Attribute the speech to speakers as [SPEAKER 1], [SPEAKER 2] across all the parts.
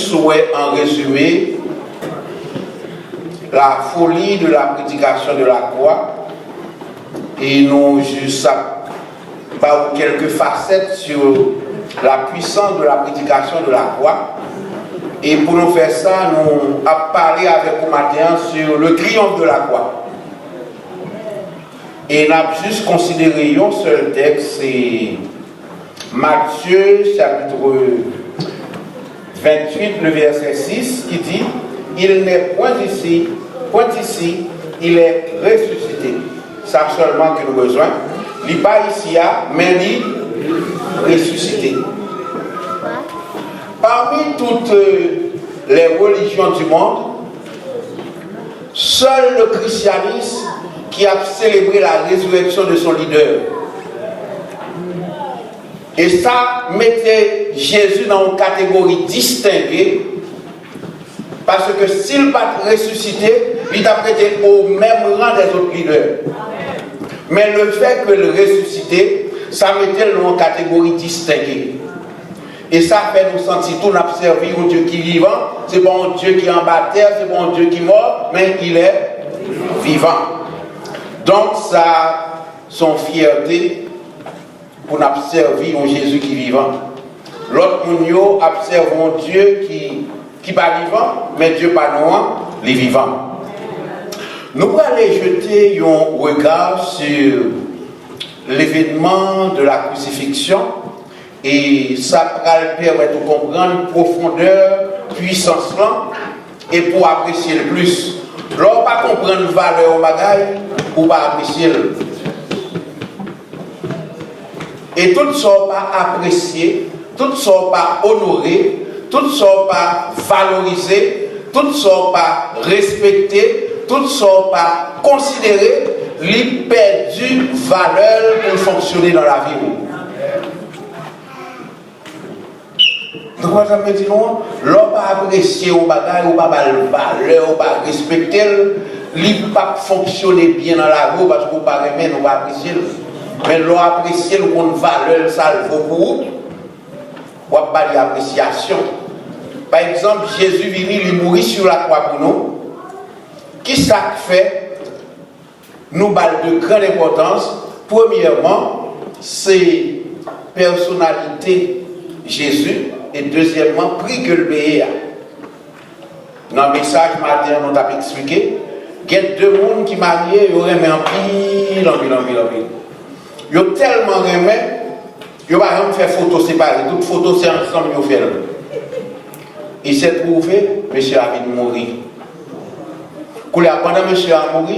[SPEAKER 1] juste en résumé la folie de la prédication de la croix et nous juste par quelques facettes sur la puissance de la prédication de la croix. Et pour nous faire ça, nous avons parlé avec vous matin sur le triomphe de la croix. Et nous avons juste considéré un seul texte, c'est Matthieu chapitre 28, le verset 6, qui dit « Il n'est point ici, il est ressuscité. » Ça seulement que nous avons besoin. Il n'est pas ici, mais il est ressuscité. Parmi toutes les religions du monde, seul le christianisme qui a célébré la résurrection de son leader. Et ça mettait Jésus dans une catégorie distinguée, parce que s'il va ressusciter, il a été au même rang des autres leaders. Mais le fait que le ressuscité, ça mettait dans une catégorie distinguée. Et ça fait nous sentir tout observer un Dieu qui est vivant, c'est pas un Dieu qui est en bas de terre, c'est pas un Dieu qui est mort, mais il est vivant. Donc ça a son fierté pour observer un Jésus qui est vivant. L'autre nous observe un Dieu qui n'est pas vivant, mais Dieu pas noir, il est vivant. Nous allons aller jeter un regard sur l'événement de la crucifixion. Et ça va permettre de comprendre profondeur, puissance là, et pour apprécier le plus. Là, pas comprendre la valeur au bagage, ou pas apprécier le. Et tout ça pas apprécier, tout ça pas honorer, tout ça pas valoriser, tout ça pas respecter, tout ça pas considérer, les perdu valeur pour fonctionner dans la vie. Donc, ça me dit non, l'on pas apprécier au bagage, ou pas valeur, ou pas respecter, il ne pas fonctionner bien dans la vie parce qu'on ne pas aimer, on pas apprécier. Mais l'on apprécier, on a une valeur, ça le faut pour vous. On n'a pas d'appréciation. Par exemple, Jésus venu, il mourit sur la croix pour nous. Qui ça fait nous balle de grande importance? Premièrement, c'est personnalité Jésus. Et deuxièmement, prix que le pays a. Dans le message matin, on t'a expliqué, il y a deux personnes qui marient, ils auraient un pile. Ils ont tellement aimé, ils vont même faire photo séparée. Toutes photos, c'est ensemble, ils ont fait. Il s'est trouvé, monsieur a envie de mourir. Pendant que monsieur a mouru,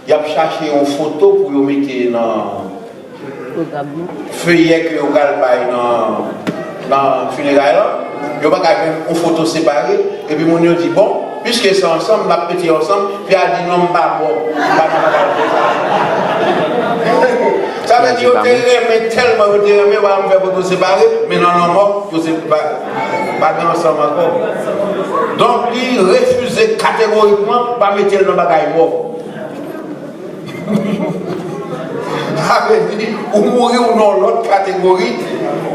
[SPEAKER 1] il a cherché une photo pour le mettre dans le feuillet que vous avez dans le funérail, il n'y a pas une photo séparée, et puis mon dit bon, puisque c'est ensemble, on va péter ensemble, puis elle a dit non, pas bon. Ça veut dire que vous tellement, on va faire photo séparée, mais non, mort, vous n'êtes pas ensemble encore. Donc, il refusait catégoriquement de ne pas mettre le bagage mort. Ça veut dire, ou mourir ou non, l'autre catégorie,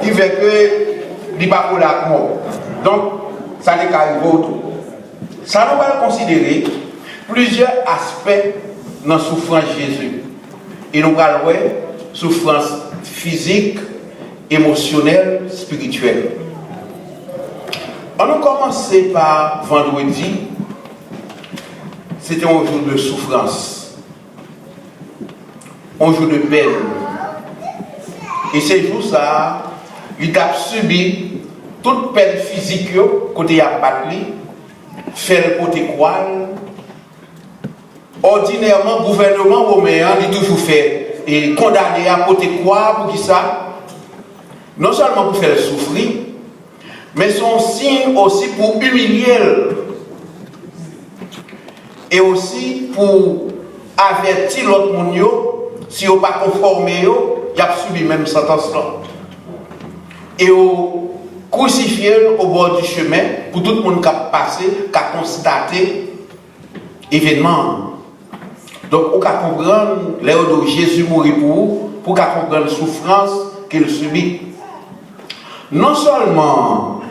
[SPEAKER 1] qui fait que il n'est pas pour la mort. Donc, ça n'est qu'à arriver autour. Ça nous va considérer plusieurs aspects dans la souffrance de Jésus. Et nous allons voir souffrance physique, émotionnelle, spirituelle. On a commencé par vendredi. C'était un jour de souffrance, un jour de peine. Et ces jours-là, il a subi toute peine physique, côté à battu, faire le côté quoi. Ordinairement, le gouvernement romain, il toujours fait et condamné à côté quoi pour qui ça? Non seulement pour faire souffrir, mais son signe aussi pour humilier et aussi pour avertir l'autre monde, si on n'est pas conformé, il a subi même sentence là. Et au crucifié au bord du chemin pour tout le monde qui a passé, qui a constaté l'événement. Donc, on peut comprendre l'heure où Jésus mourit pour comprendre la souffrance qu'il subit. Non seulement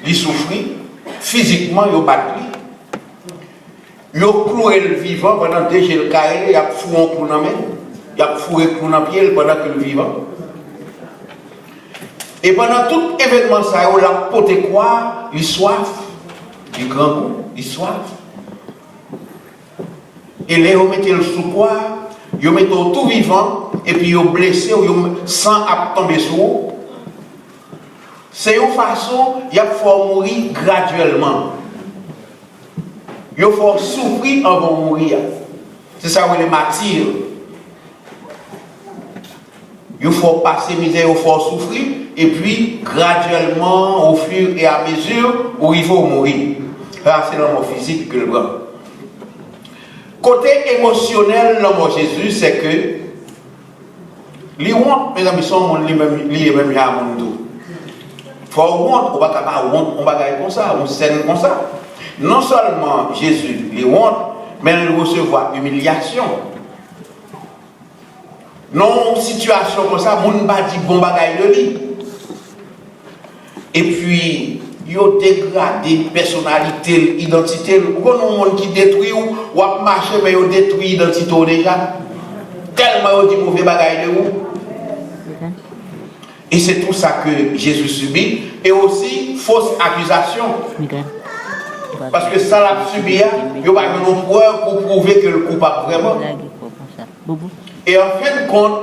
[SPEAKER 1] il souffrit, physiquement, ils battent lui. Ils cloué le vivant pendant que le carré, il a foué un clou dans la main, il a foué un clou dans le pied pendant que le vivant. Et pendant tout événement, ça, il a porté quoi? Il soif, du grand goût, il soif. Et là, ils mettaient le sous-poids, ils mettaient tout vivant, et puis ils blessé, sans tomber sur eux. C'est une façon, il faut mourir graduellement. Il faut souffrir avant de mourir. C'est ça où les martyrs. Il faut passer misère, il faut souffrir, et puis graduellement, au fur et à mesure, où il faut mourir. Là, c'est l'homme physique que le prend. Côté émotionnel, l'homme Jésus, c'est que les hontes, mes amis, sont les mêmes à mon dos. Il faut honte, on va pas honte, on va gagner comme ça, on scène comme ça. Non seulement Jésus les honte, mais il recevoir humiliation. Non, situation comme ça, on ne va pas dire bon bagaille de lui. Et puis, il a dégradé personnalité, identité. Vous avez un monde qui détruit ou a marché, mais il a détruit l'identité déjà. Tellement il a dit mauvais bagaille de vous. Et c'est tout ça que Jésus subit. Et aussi, fausse accusation. Parce que ça l'a subi, il n'y a pas de preuve pour prouver que le coupable vraiment. Et en fin de compte,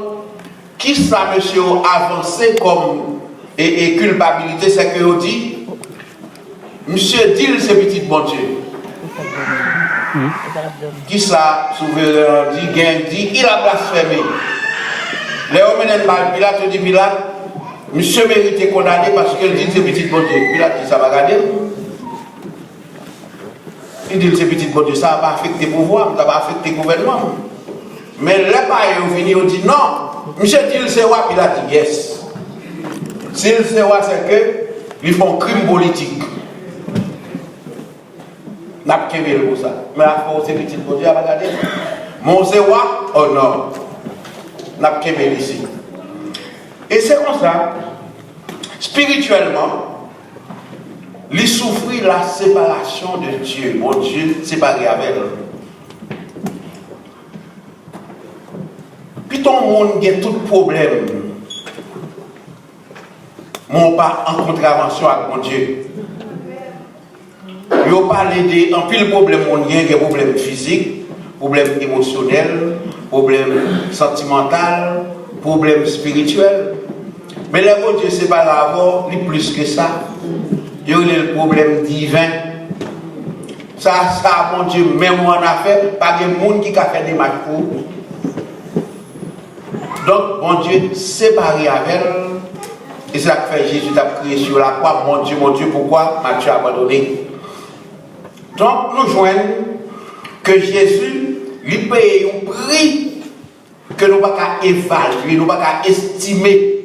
[SPEAKER 1] qui ça, monsieur, avancé comme et culpabilité, c'est que vous dit, monsieur dit c'est petit bon Dieu. Qui ça, souverain dit, il a blasphémé. Les hommes mal, Pilate dit, Pilate, monsieur mérite condamné parce qu'il dit c'est petit bon Dieu. Pilate dit, ça va garder. Il dit c'est petit bon Dieu, ça va affecter le pouvoir, ça va affecter le gouvernement. Mais les païens ont fini, on dit non. Monsieur dit c'est roi, Pilate dit yes. S'il c'est roi, c'est qu'ils font crime politique. N'a pas qu'à pour ça. Mais la force c'est petit bon Dieu, elle va garder. Mon c'est roi, oh non. N'a pas qu'à ici. Et c'est comme ça, spirituellement, il souffrit la séparation de Dieu. Mon Dieu séparé avec elle. Puis ton monde a tout problème. Mon pas en contravention avec mon Dieu. Il n'y a pas l'aider en pile problème mondial, il y a des problèmes physiques, problèmes émotionnels, problèmes sentimentaux, problèmes spirituels. Mais le bon Dieu, c'est pas l'avoir, ni plus que ça. Il y a le problème divin. Ça, mon Dieu, même moi en affaire, pas de monde qui a fait des matchs pour. Donc, mon Dieu, séparé avec elle. Et c'est ça que fait Jésus a crié sur la croix. Mon Dieu, pourquoi m'as-tu abandonné? Donc, nous joignons que Jésus lui paye un prix que nous ne pouvons pas évaluer, nous ne pouvons pas estimer.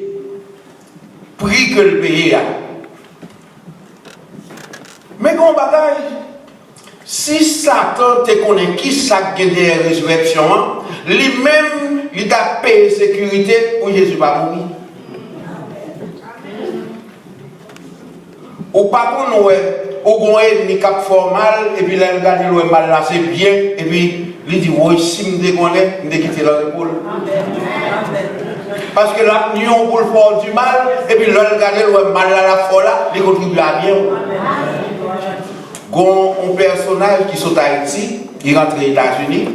[SPEAKER 1] Prix que le pays a. Mais qu'on bagaille, si Satan te connaît qui ça qui est la résurrection, lui-même, il a payé sécurité pour Jésus va mourir. Ou pas pour nous, ou un ennemi cap formal, et puis là, il gagne le mal là, c'est bien, et puis il dit, oui, si je me déconnais, je me quitter dans l'épaule. Parce que là, nous avons pour le faire du mal, et puis là, il gagne le mal là, la foi là, il contribue à bien. Un personnage qui sont à Haïti, qui rentre aux États-Unis,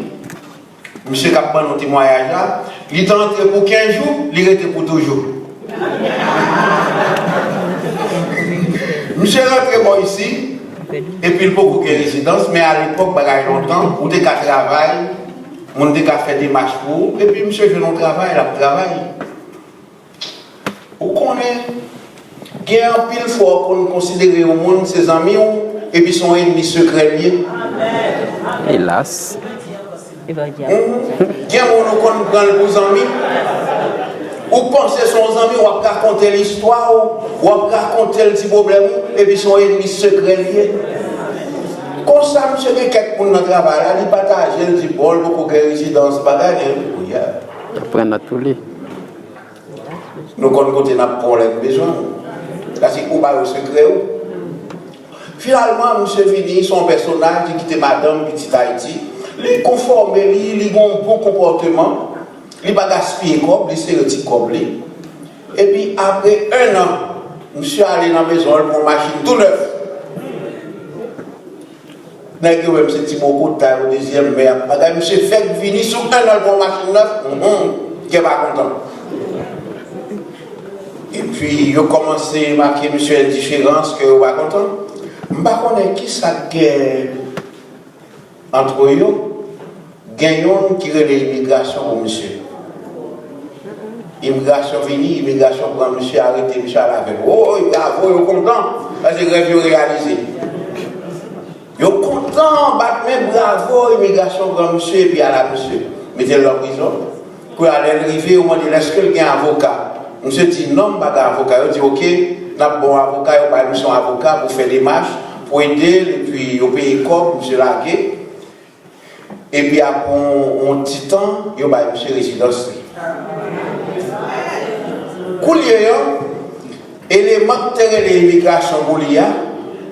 [SPEAKER 1] monsieur qui a pris un témoignage là, il est entré pour 15 jours, il est resté pour toujours. Monsieur est rentré ici, et puis il peut beaucoup de résidence, mais à l'époque, il y a longtemps, on était qu'à travailler, on était qu'à faire des marches pour, et puis monsieur fait un travail, il a travaillé. Vous connaissez, il y a un pile fort pour nous considérer au monde, ses amis, et puis son ennemi secret lié.
[SPEAKER 2] Hélas.
[SPEAKER 1] Il y a un monde qui prend vos amis. Ou pensez son ami, ou raconter l'histoire, ou raconter le petit problème, et puis son ennemi secret lié. Comme ça, monsieur, quelqu'un pour notre travail, il partage, il dit, bon, beaucoup de résidence, bagage, oui.
[SPEAKER 2] Après, on a tout lu.
[SPEAKER 1] Nous, quand nous avons besoin, là, c'est où le secret. Finalement, monsieur Vini, son personnage qui était madame Petit Haïti, il conforme, il a un bon comportement, il n'a pas gaspillé comme, il s'est retiré comme lui. Et puis après 1 an, monsieur allé dans la maison pour une machine tout neuf. N'est-ce pas ce petit mot de taille au deuxième mais monsieur fait venir sur 1 an pour une machine neuve, qui n'est pas content. Et puis, il a commencé à marquer monsieur indifférence que vous n'êtes pas content. Je ne sais pas qui ça gagne entre eux, gagnons qui relève l'immigration pour monsieur. Immigration finie, immigration pour monsieur arrêté, monsieur à la veille. Oh, bravo, il est content, parce que grève réalisé. Il est content, mais bravo, immigration pour monsieur et puis à la monsieur. Mettez-le en prison. Pour aller arriver au moment de est-ce qu'il y a un avocat? Monsieur dit non, pas d'avocat. Il dit ok, n'a pas bon avocat, il va aller un avocat pour faire des marches, pour aider, et puis il paye comme monsieur Lagué. Et puis après un petit temps, il va aller monsieur résidence. Koulier, élément de l'immigration Koulier,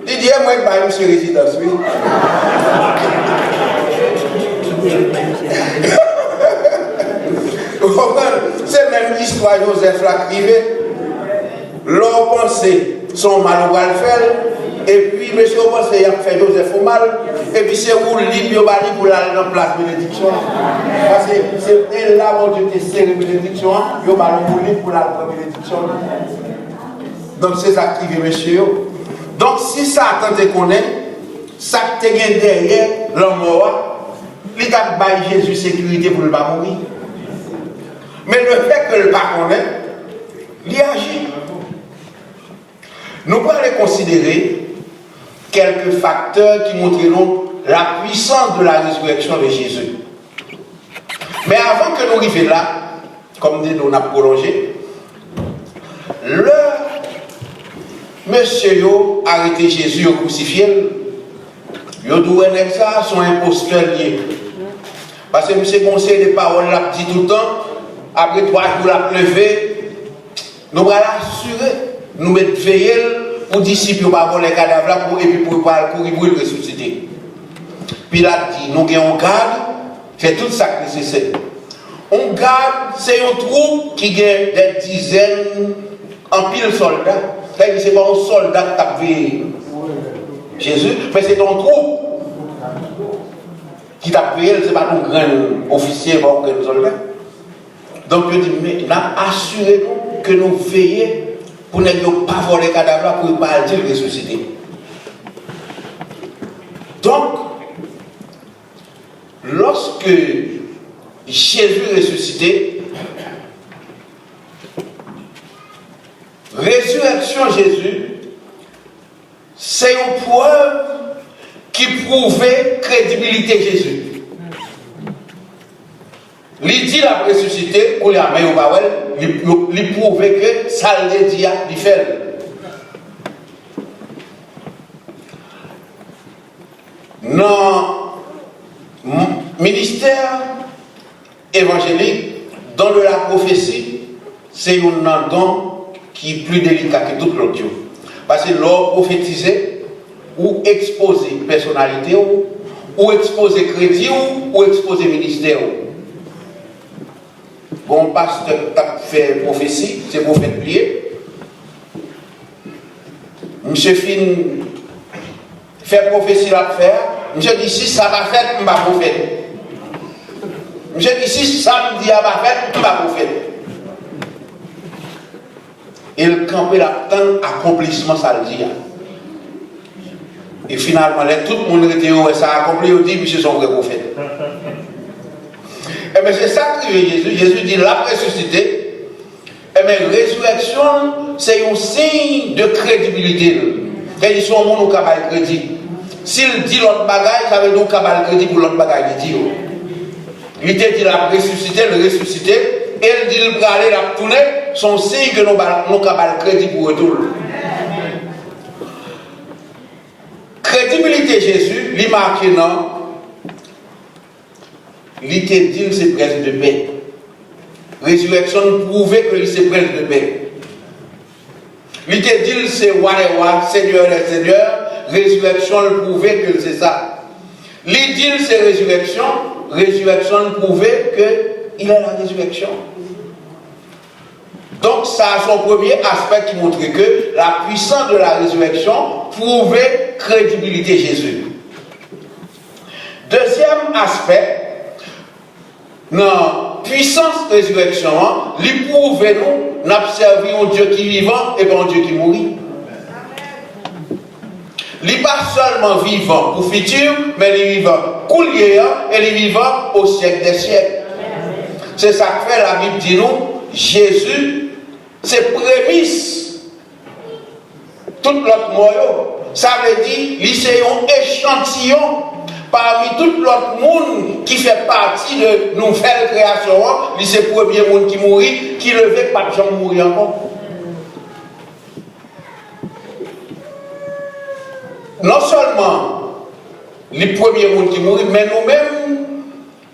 [SPEAKER 1] il dit moi il va aller monsieur résidence. C'est même l'histoire de Joseph Lacrivé. L'on pensait son mal au faire, et puis monsieur pensait qu'il a fait Joseph au mal, et puis c'est où l'Ibio Bali pour aller dans la place de bénédiction. Parce que c'est là où Dieu te sert de bénédiction, il y a pour la bénédiction. Donc c'est ça qui vient, monsieur. Donc si ça attendait qu'on ait, ça te gagne derrière l'homme, il a baillé Jésus sécurité pour ne pas mourir. Mais le fait que le pas connaît, il agit. Nous pouvons considérer quelques facteurs qui montreront la puissance de la résurrection de Jésus. Mais avant que nous arrivions là, comme dit on a prolongé, le monsieur a arrêté Jésus au crucifié. Il a dit ça, son imposteur lié. Parce que monsieur conseil des paroles l'a dit tout le temps. Après 3 jours, la pleuvé, nous allons assurer, nous mettre veiller pour disciples, pour avoir les cadavres et puis pour le ressusciter. Puis il a dit, nous avons garde, c'est tout ça qui est nécessaire. On garde, c'est un troupe qui a des dizaines, en pile soldats. C'est-à-dire que ce n'est pas un soldat qui a payé Jésus, mais c'est un troupe qui t'a payé, ce n'est pas un grand officier, pas un grand soldat. Donc je dis, mais assurez-nous que nous veillons pour ne pas voler les cadavres, pour ne pas dire ressusciter. Donc, lorsque Jésus ressuscité, résurrection Jésus, c'est une preuve qui prouvait crédibilité Jésus. Il dit la ressuscité, pour il prouvait que ça le dit à fait. Dans le ministère évangélique, dans de la prophétie, c'est un don qui est plus délicat que tout l'autre. Parce que l'on prophétisait ou exposer personnalité ou exposer crédit ou exposer ministère. Bon pasteur qui a fait prophétie, c'est prophète plié. Monsieur Fin fait prophétie à faire. Monsieur dit si ça va faire, je ne vais pas prophète. Monsieur dit si ça me dit à ma faire, je ne vais pas prophète. Il campait là tant accomplissement ça le dit. Et finalement, tout le monde était où ça a accompli, il dit monsieur son vrai prophète. Et bien c'est ça que Jésus. Jésus dit la ressuscité. Et bien résurrection, c'est un signe de crédibilité. C'est-à-dire son monde au cabal crédit. S'il dit l'autre bagaille, ça veut dire cabal crédit pour l'autre bagaille. Il te dit la ressuscité, le ressuscité, et il dit le braler, la tourner, son signe que nous cabal crédit pour retour. Crédibilité Jésus, il marque non. Il te dit que c'est prince de paix. Résurrection prouvait que c'est prince de paix. Il te dit que c'est roi et roi, seigneur et seigneur. résurrection le prouvait que c'est ça. L'idée c'est résurrection, résurrection le prouvait qu'il est la résurrection. Donc ça a son premier aspect qui montrait que la puissance de la résurrection prouvait crédibilité Jésus. Deuxième aspect, non, puissance résurrection, lui prouvait nous d'observer un Dieu qui est vivant et pas un Dieu qui mourit. Il n'est pas seulement vivant pour futur, mais il est vivant coulier et il est vivant au siècle des siècles. C'est ça que fait la Bible dit nous, Jésus, c'est prémisse. Tout l'autre moyen, ça veut dire, c'est un échantillon parmi tout l'autre monde qui fait partie de nouvelle création. C'est le premier monde qui mourit, qui ne veut pas de gens mourir encore. Non seulement les premiers monde qui mourent, mais nous-mêmes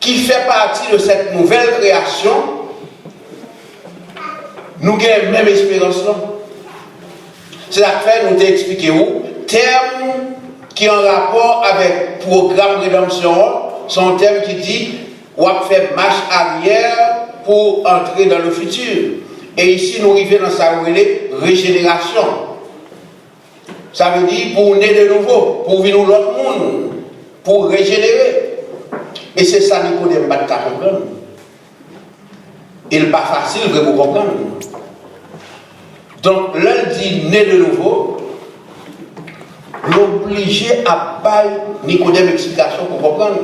[SPEAKER 1] qui fait partie de cette nouvelle création, nous avons la même espérance là. C'est la fait nous t'expliquer où terme qui est en rapport avec le programme rédemption, son terme qui dit on va faire marche arrière pour entrer dans le futur. Et ici nous arrivons dans sa régénération. Ça veut dire pour naître de nouveau, pour vivre l'autre monde, pour régénérer. Et c'est ça Nicodème va comprendre. Il n'est pas facile de vous comprendre. Donc, l'un dit né de nouveau, l'obligé à pas Nicodème explication pour comprendre.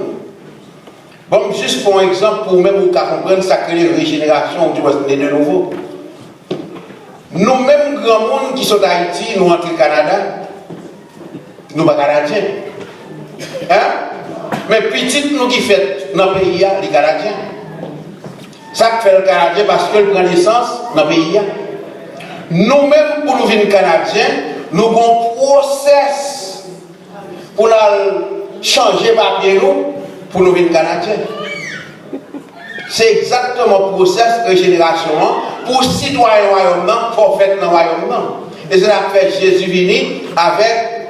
[SPEAKER 1] Bon, juste pour un exemple, pour même vous comprendre, ça crée une régénération, tu vois, né de nouveau. Nous-mêmes, grand monde qui sont d'Haïti, nous rentrons au Canada, nous ne sommes pas Canadiens. Hein? Mais petit, nous qui faisons dans le pays, les Canadiens. Ça fait le Canadien parce qu'il prend naissance dans le pays. Nous-mêmes, pour nous venir Canadiens, nous avons un process pour changer de papier pour nous venir Canadiens. C'est exactement le process de régénération pour citoyens royaume, pour faire dans le royaume. Et c'est là que Jésus venu avec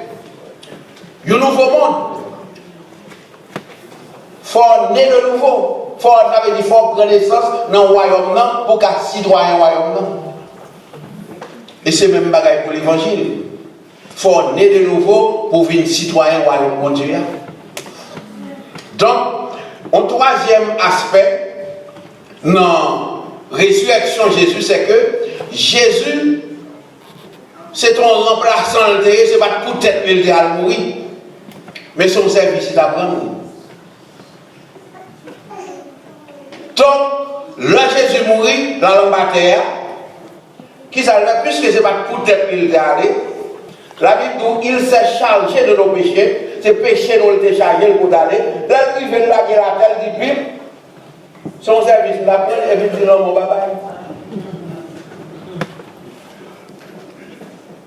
[SPEAKER 1] un nouveau monde. Il faut naître de nouveau. Ça veut dire qu'il faut prendre naissance dans le royaume pour qu'un citoyen royaume. Et c'est même bagaille pour l'évangile. Il faut naître de nouveau pour venir citoyen royaume de Dieu. Donc, un troisième aspect, non, résurrection Jésus, c'est que Jésus, c'est ton remplaçant le terre, c'est pas tout être le à mourir, mais son service est d'apprendre. Donc, là Jésus mourit dans l'embâteur, qui s'en puisque c'est pas tout être le aller, la Bible dit il s'est chargé de nos péchés, c'est péché nous le chargé pour aller, là il vient là, il a tel dit bim. Son service l'appelle et puis dit l'homme au baba.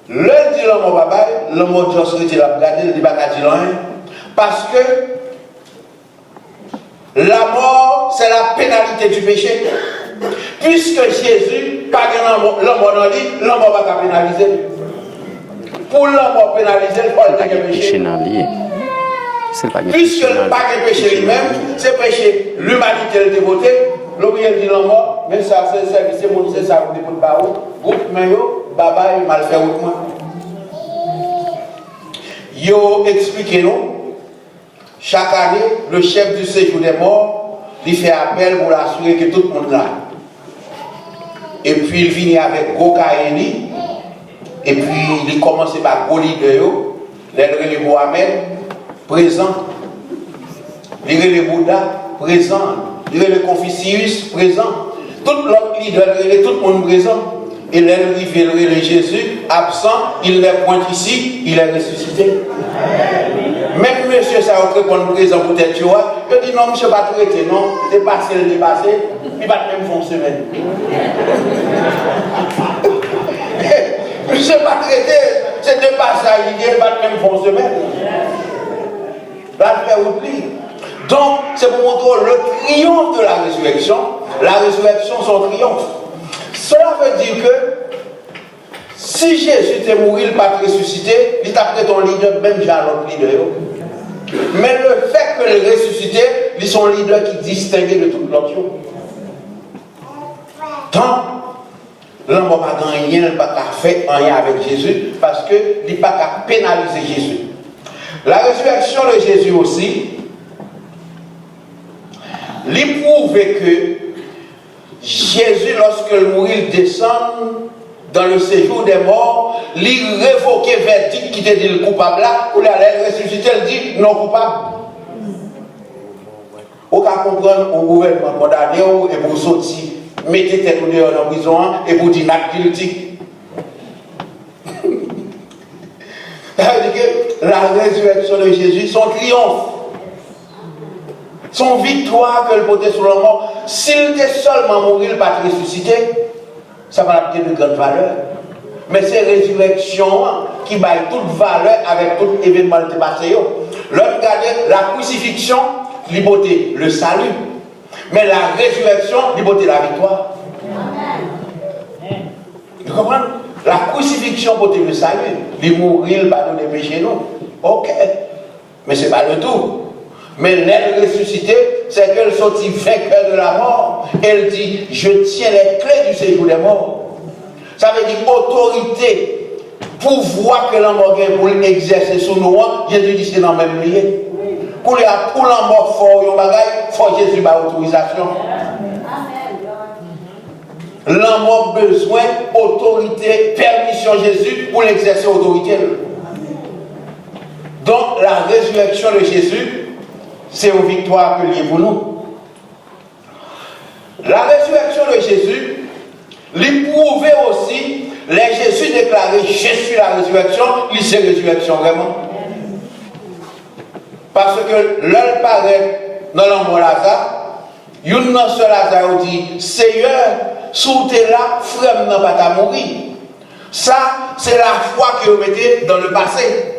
[SPEAKER 1] Le dit l'homme au baba, l'homme au Dieu se retire la regarder, il dit pas qu'à dire rien. Parce que la mort, c'est la pénalité du péché. Puisque Jésus, pas l'homme dans lui, l'homme va pas pénaliser. Pour l'homme pénaliser, il faut le péché. Puisque le pas de péché lui-même, c'est péché l'humanité le dévoté, l'homme dit l'homme, mais ça c'est le service, c'est ça, vous dévote par où, groupe, mais yo, baba, il mal fait autrement. Yo, expliquez-nous, chaque année, le chef du séjour des morts, il fait appel pour l'assurer que tout le monde là. Et puis il vient avec Gokaini, et puis il commence par Goli de yo, les Mohamed, présent. Lire le Bouddha, présent. Lire le Confucius, présent. Tout l'autre leader, tout le monde présent. Et l'arrivée de Jésus, absent, il n'est point ici, il est ressuscité. Même monsieur ça a répondre présent peut-être, tu vois. Je dis non, monsieur pas traité, non. Dépassé, il va même faire une semaine. Monsieur pas traité, c'est dépassé, il va même faire une semaine. La faire oubli. Donc, c'est pour montrer le triomphe de la résurrection. La résurrection, son triomphe. Cela veut dire que Si Jésus était mort, il pas ressuscité, il t'a pris ton leader, même j'ai l'autre leader. Mais le fait que le ressuscité, ils sont leaders qui distinguent de toute l'autre chose. Donc, l'homme n'a pas gagné, il n'a pas fait rien avec Jésus, parce qu'il n'a pas pénalisé Jésus. La résurrection de Jésus aussi, il prouve que Jésus, lorsque le mourir descend dans le séjour des morts, il révoquait le verdict qui était dit le coupable là, pour aller ressusciter, il dit non coupable. On peut comprendre au gouvernement condamné et pour sortir, mettez tête dehors en prison et pour dire not guilty. Ça veut dire que la résurrection de Jésus, son triomphe, son victoire que le portait sur le mort, s'il était seulement mort, il ne pas ressuscité, ça va avoir de grande valeur. Mais c'est la résurrection qui baille toute valeur avec tout événement qui est passé. L'autre regardez, la crucifixion, liberté, le salut. Mais la résurrection, liberté, la victoire. Vous comprenez? La crucifixion, liberté, le salut. Il mourir, il pardonne les péchés, non. Ok. Mais ce n'est pas le tout. Mais l'aile ressuscitée, c'est qu'elle sortit vainqueur de la mort. Elle dit, je tiens les clés du séjour des morts. Ça veut dire autorité, pouvoir que l'homme a pour exercer sur nous, Jésus dit c'est dans le même lieu. Pour l'homme fort, il faut Jésus par autorisation. L'homme a besoin d'autorité, permission Jésus pour l'exercer autorité. Donc la résurrection de Jésus, c'est une victoire que liée pour nous. La résurrection de Jésus, il prouvait aussi, les Jésus déclaré, je suis la résurrection, il c'est résurrection vraiment. Parce que l'un paraît dans l'homme Lazare, il y a un seul Lazare qui dit, Seigneur, sous tes là, frère n'a pas à mourir. Ça, c'est la foi que vous mettez dans le passé.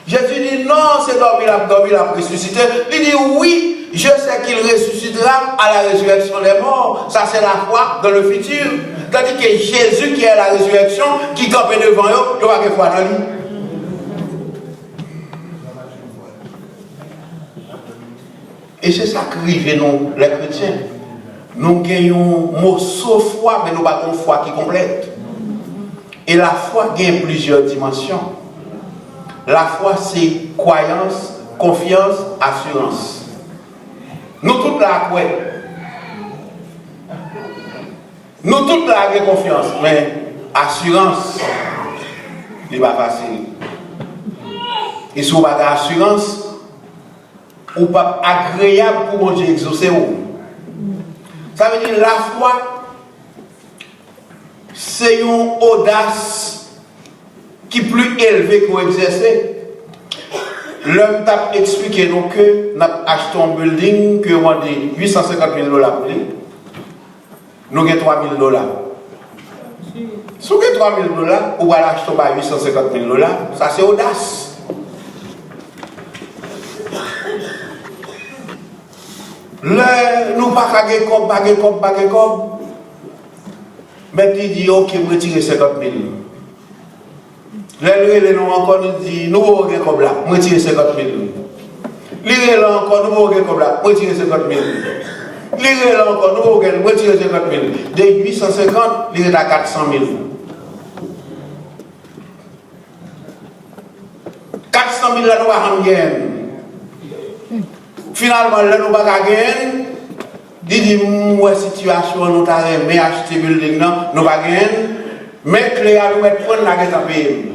[SPEAKER 1] Jésus dit non, c'est dormi, il a ressuscité. Il dit oui, je sais qu'il ressuscitera à la résurrection des morts. Ça, c'est la foi dans le futur. C'est-à-dire que Jésus qui est la résurrection, qui campe devant eux, il va avoir foi dans lui. Et c'est ça que rive nous, les chrétiens. Nous gagnons un morceau de foi, mais nous n'avons pas une foi qui complète. Et la foi gagne plusieurs dimensions. La foi, c'est croyance, confiance, assurance. Nous tous là, quoi? Nous tous là, avons confiance, mais assurance, ce n'est pas facile. Et si vous n'avez pas d'assurance, ou pas agréable pour mon Dieu exaucer. Ça veut dire la foi, c'est une audace qui est plus élevée qu'on exerce. L'homme t'a expliqué nous que nous avons acheté un building que on dit 850 000 $. Nous avons 3 000 $. Si vous avez 3 000 $, vous allez acheter 850 000 $. Ça c'est audace. Nous ne pas gagner comme. Mais il dit, ok, vous retirez 50 000. Les nous encore nous dit, nous allons gagner comme là, vous retirez 50 000. Les là encore, nous allons gagner comme là, vous retirez 50 000. Les là encore, nous allons gagner, vous retirez 50 000. De 850, il est à 400 000. 400 000 là, nous allons gagner. Finalement, là, nous allons gagner. Il dit, moi, situation, nous avons aimé acheter le building, nous allons gagner. Mais clé à nous mettre prendre la guette à payer.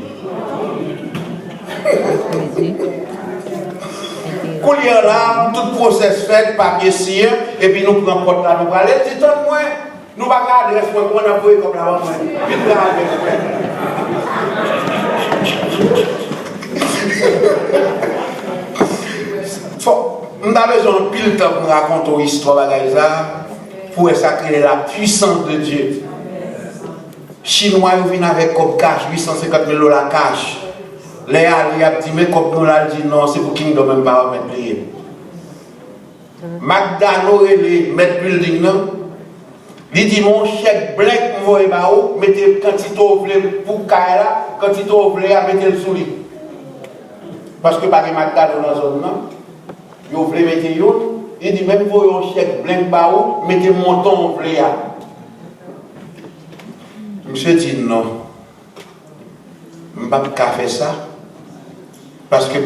[SPEAKER 1] Quand il y a là, tout le process fait, papier signé, et puis nous prenons porte là, nous allons aller, dis-toi moi, nous allons garder les fois qu'on a payé comme là, nous avons besoin de pile de temps pour raconter une histoire pour sacrer la puissance de Dieu. Chinois viennent avec comme cash, 850 000 $ cash. Les alliés disent, mais comme nous l'avons dit, non, c'est pour qui ne doit même pas remettre payer. McDonald's et les maîtres building, Il dit mon chèque blanc, vous voyez, mettez quantité vous voulez pour Kaila, quantité vous voulez, mettez le sous lui. Parce que par exemple, dans la zone, vous voulez mettre une, il dit même vous un chèque blanc, mettez montant vous voulez. Monsieur dit non, je ne peux pas faire ça. Parce que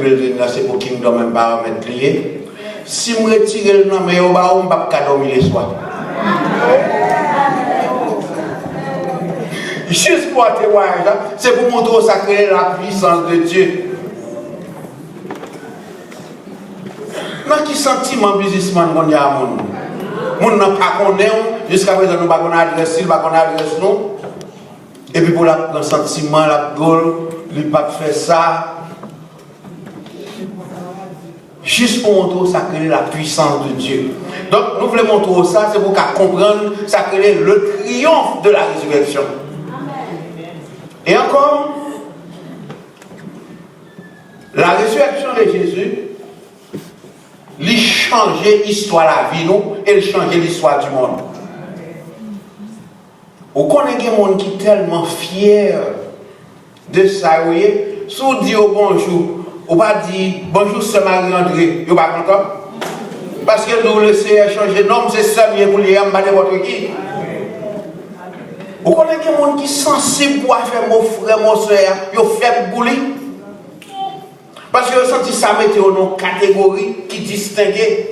[SPEAKER 1] c'est pour qu'il ne doit même pas mettre lié. Si je retire le nom, je ne peux pas dormir le soir. Juste pour témoignage, c'est pour montrer au sacré la puissance de Dieu. Dans quel sentiment businessman qu'on y a à mon? Mon n'a pas connu, jusqu'à présent nous n'avons pas adresse, nous n'avons pas adresse nous. Et puis pour le sentiment, la gueule, il n'a pas fait ça. Juste pour montrer au sacré la puissance de Dieu. Donc nous voulons montrer ça, c'est pour qu'on comprenne ça crée le triomphe de la résurrection. Et encore, la résurrection de Jésus, il changeait l'histoire de la vie, nous, et il changeait l'histoire du monde. Vous connaissez des gens qui sont tellement fiers de ça, vous voyez, si vous dites bonjour, vous ne pas dire bonjour, c'est Marie-André, vous ne pas content? Parce que nous laissons changer de nom, c'est ça, vous voulez, vous ne votre qui. Vous connaissez des gens qui sont sensibles pour faire mon frère, mon soeur, ils fait bouler. Parce que vous sentez ça mettre dans une catégorie qui distingue.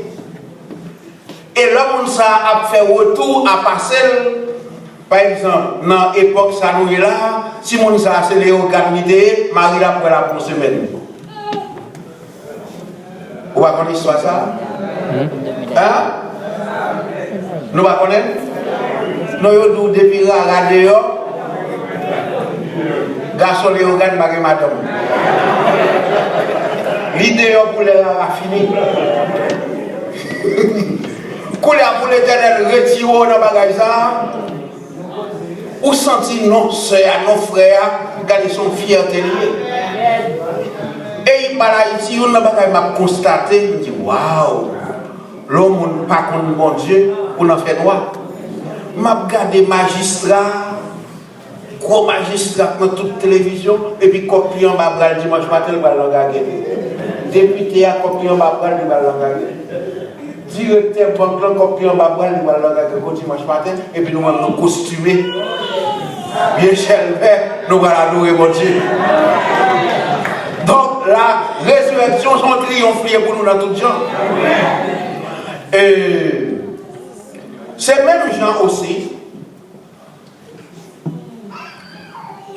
[SPEAKER 1] Et l'homme ça a fait retour à passer. Par exemple, dans l'époque, ça nous est là, si mon ça c'est les organités, Marie là pour la pour semaine. Vous va connaître l'histoire ça? Hein? Nous va connaître? Nous avons depuis la dehors. Garçon les organes, madame. L'idée pour les raffiner. Pour l'éternel retire dans le bagage ça. Ou sentir nos soeurs, nos frères, quand ils sont fiertés. Et il parle ici, on a constaté, il dit waouh, l'homme n'a pas connu bon Dieu pour en faire droit. Je regarde des magistrats, gros magistrats dans toute la télévision, et puis copie en bas le dimanche matin, il va l'engager. Député à copie en bas il va l'engager. Directeur banque, copie en bas il va l'engager le dimanche matin, et puis nous allons nous costumer. Bien cher Père, nous allons adorer mon Dieu. Donc la résurrection, son triomphe pour nous dans tout gens. Et ces mêmes gens aussi,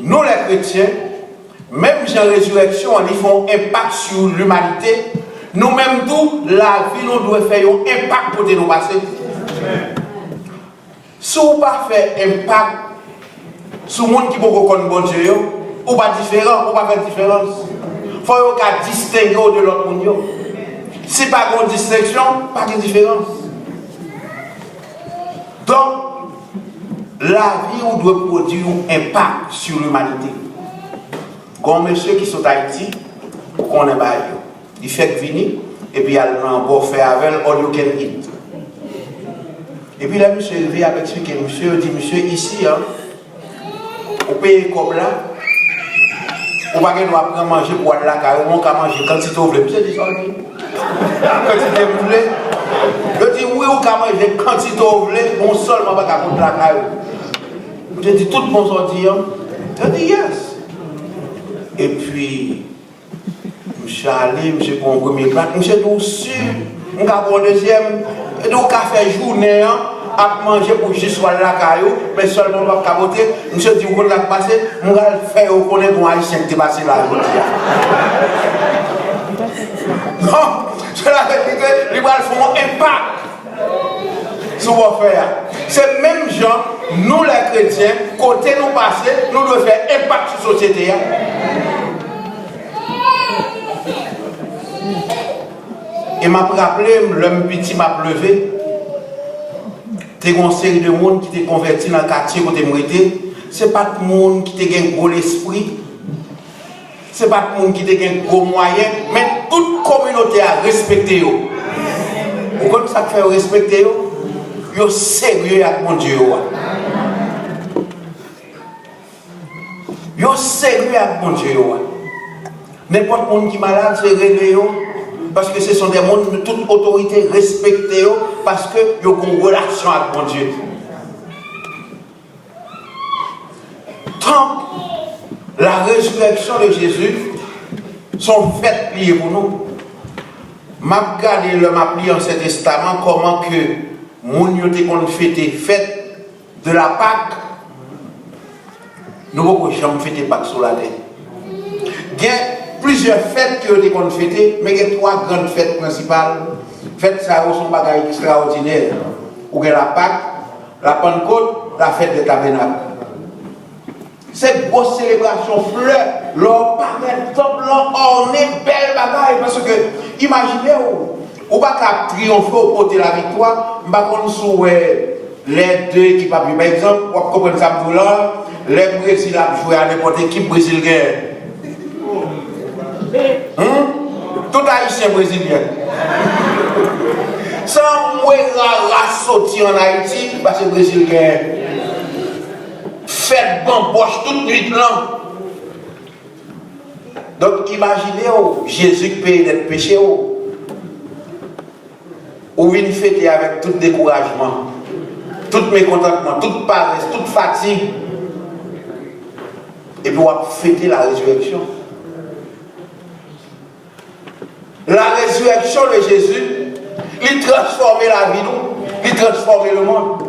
[SPEAKER 1] nous les chrétiens, même gens résurrection, ils font impact sur l'humanité. Nous-mêmes tout, la vie nous doit faire un impact pour nous passer. Si vous ne pas faire impact sur le monde qui peut connaître bon Dieu, ou pas différent, ou pas faire différence. Il faut qu'on distingue de l'autre monde. Si pas de distinction, pas de différence. Donc, la vie on doit produire un impact sur l'humanité. Comme monsieur qui sont à Haïti, qu'on est baillé. Il fait venir, et puis il a un bon faire avec all you can eat. Et puis là, monsieur vient avec expliquer, monsieur dit, monsieur, ici, hein, on paye comme là, on va prendre manger pour aller là, car on va manger quand il t'ouvre. Monsieur dit ça, quand il t'ouvre, je dis oui, on va manger quand il t'ouvre, on seulement va contre la caille. Je dis tout le monde sorti, je dis yes. Et puis, monsieur allé, monsieur prend un premier plat, monsieur dit sûr, on va prendre un deuxième, et donc on va faire journée, à manger pour juste soit la caillou, mais seulement pas capoter. Monsieur dit, vous l'avez passé, on va le faire, vous connaissez pour haïtien qui est passé là aujourd'hui. Non, cela veut dire que les balles font un impact sur vos frères. Ces mêmes gens, nous les chrétiens, côté nous passer, nous devons faire impact sur la société. Et m'a rappelé, l'homme petit m'a pleuvé. Tu as une série de monde qui t'est converti dans le quartier où tu es. Ce n'est pas tout le monde qui t'a un gros esprit. Ce n'est pas tout le monde qui t'a un gros moyen. Mais toute communauté a respecté. Vous comprenez ça que fait respecter? yo sérieux avec mon Dieu. Yo sérieux avec mon Dieu. N'importe monde qui est malade, c'est réglé. Parce que ce sont des mondes de toute autorité respectée parce qu'ils ont une relation avec mon Dieu. Tant la résurrection de Jésus sont faites plier pour nous. M'a regardé le m'a plié en Ancien Testament comment que mon yoté qu'on fêtait fête de la Pâque. Nous ne jamais fêter Pâque sur la terre. Il y a plusieurs fêtes qui ont été fêtées, mais il y a trois grandes fêtes principales. Fêtes ça sont bagages extraordinaires. Ou la Pâque, la Pentecôte, la fête des tabernacles. Cette grosse célébration fleur, leur paraît temple orné, belle bagaille. Parce que, imaginez, ou pas qu'à triompher au côté de la victoire, pas qu'on sous les deux équipes. Par exemple, vous comprenez ça pour là, les Brésil a joué à n'importe équipe brésilienne. Tout haïtien brésilien. Sans moi, la sortie en Haïti, parce que brésilien. Faites bamboche toute nuit là. Donc imaginez Jésus paye d'être péché. Ou vient fêter avec tout découragement, tout mécontentement, toute paresse, toute fatigue. Et puis on va fêter la résurrection. La résurrection de Jésus, il transformait la vie, il transformait le monde.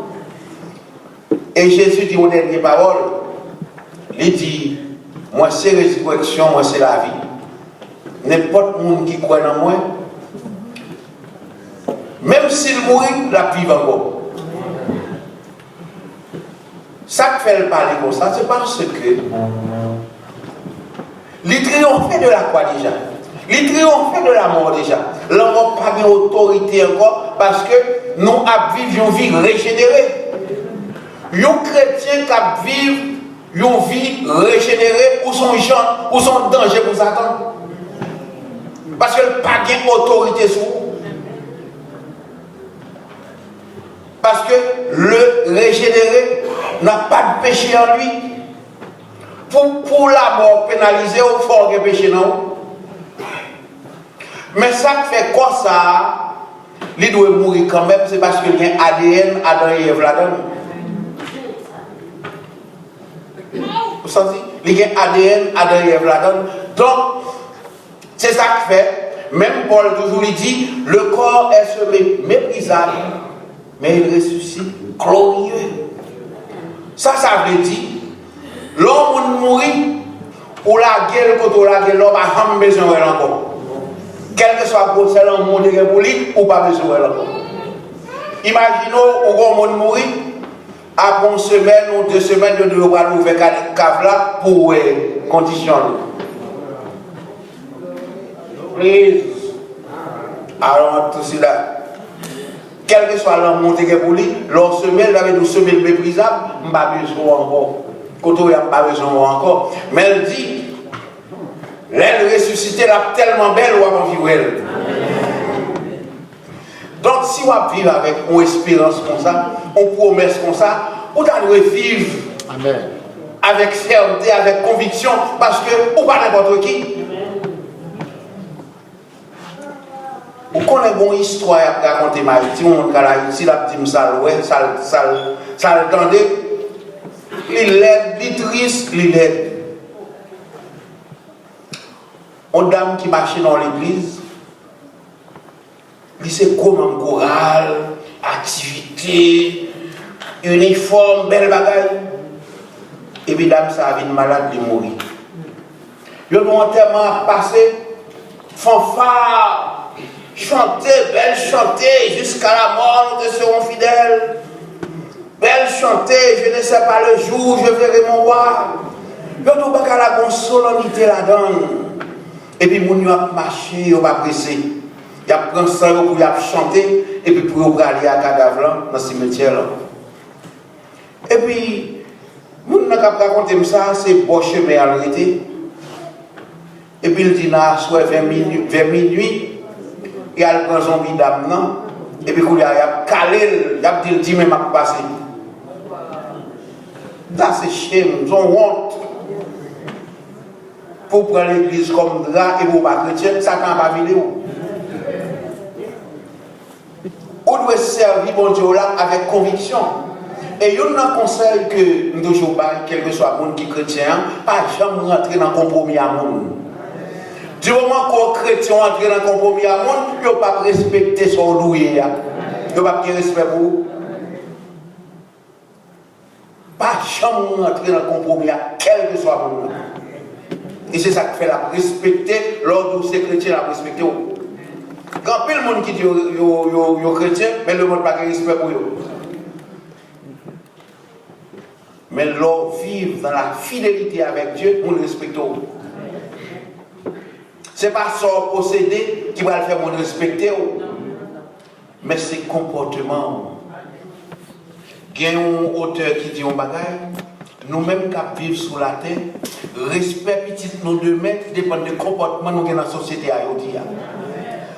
[SPEAKER 1] Et Jésus dit aux dernières paroles, il dit, moi c'est la résurrection, moi c'est la vie. N'importe monde qui croit en moi, même s'il mourit, la vie va encore. Ça que fait le parler comme ça, c'est parce que il triomphait de la croix déjà. Il triomphait de la mort déjà. L'homme n'a pas d'autorité encore parce que nous vivons une vie régénérée. Un chrétien qui vit une vie régénérée ou son genre, ou son danger pour Satan. Parce qu'il n'a pas d'autorité sur vous. Parce que le régénéré n'a pas de péché en lui. Pour la mort pénalisée, il faut qu'il y ait péché non. Mais ça fait quoi ça? Il doit mourir quand même, c'est parce qu'il y a un ADN, Adam et Ève là-dedans. Vous sentez? Il y a un ADN, Adam et Ève là-dedans. Donc, c'est ça qui fait. Même Paul toujours lui dit, le corps est méprisable, mais il ressuscite glorieux. Ça veut dire, l'homme mourit, ou la gueule, quand la gueule, l'homme a jamais besoin d'elle encore. Quel que soit le celle en monde pour lui, ou pas besoin d'elle encore. Imaginons, où on mourit, après une semaine ou 2 semaines, de devoir ouvrir la cave là pour conditions. Please. Alors, tout cela. Quel que soit l'homme monté pour lui, leur semelle, il avait une semelle méprisable, je n'ai pas besoin encore. Quand on n'a pas besoin encore. Mais elle dit, elle ressuscité, elle est tellement belle, on va vivre elle. Donc, si on vit avec une espérance comme ça, une promesse comme ça, on doit vivre avec fermeté, avec conviction, parce que ou pas n'importe qui. Vous connaissez une histoire à raconter ma vie. Si on a ici, la petite ça l'attendait. Il l'aide, il triste, il l'aide. Une dame qui marchait dans l'église, il sait comment chorale, activité, uniforme, belle bagaille. Et puis dame, ça a une malade, de mourir. Il y a un enterrement passé, fanfare. Chanter, belle chanter, jusqu'à la mort, nous te serons fidèles. Belle chanter, je ne sais pas le jour, je verrai mon roi. Il y a tout la bonne solennité là-dedans. Et puis, mon a marché, on va presser. Il y a pris ça pour chanter, et puis pour aller à cadavre dans le cimetière. Et puis, mon a raconté ça, c'est bon chemin à l'arrêté. Et puis, il dit, soit vers minuit, il y a le grand zombie d'âme, Et puis, il y a calé, il y a dit, mais m'a passé. Ça, c'est shame, ils ont honte. Pour prendre l'église comme drap et vous pas chrétien, ça n'a pas vidéo. On doit servir bon Dieu là avec conviction. Et il y a un conseil que nous devons pas, quel que soit le monde qui est chrétien, pas jamais rentrer dans le compromis à monde. Du moment qu'un chrétien entre dans le compromis à monde, il ne pas respecter son doué. Il ne pas de respect pour vous. Pas jamais rentrer dans le compromis à quel que soit le monde. Et c'est ça qui fait la respecter, l'ordre de ces chrétiens la respecter. Quand peu le monde qui dit yo chrétien, mais le monde n'a pas de respect pour eux. Mais l'on vivre dans la fidélité avec Dieu, on le respecte. Ce n'est pas son possédé qui va le faire mon respecter, mais c'est comportement. Il y a un auteur qui dit un bagage, nous-mêmes qui vivons sous la terre, respect petit nos deux mètres dépend du comportement nous dans la société à Yodia.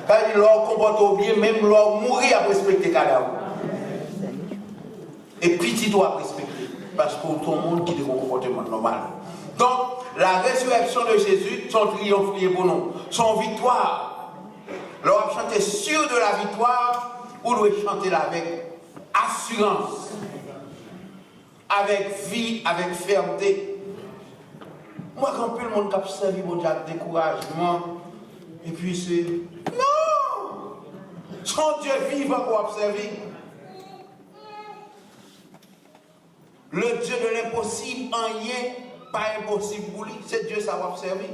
[SPEAKER 1] Quand ils leur comportent bien, même leur mourir à respecter cadavre. Et petit doit respecter. Parce que tout le monde qui a un comportement normal. Donc, la résurrection de Jésus, son triomphe lié pour nous, son victoire. Leur chanter sûr de la victoire, ou doit chanter avec assurance, avec vie, avec fermeté. Moi, quand peu le monde qui a servi mon Dieu avec découragement, et puis c'est non! Son Dieu vivant pour observer. Le Dieu de l'impossible, en rien, pas impossible pour lui. C'est Dieu, ça va observer.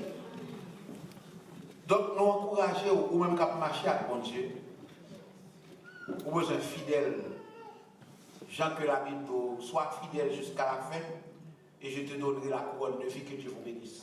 [SPEAKER 1] Donc, nous encourageons, ou même qu'à marcher avec mon Dieu, ou besoin fidèle. Jean que la Bible, sois fidèle jusqu'à la fin, et je te donnerai la couronne de vie que Dieu vous bénisse.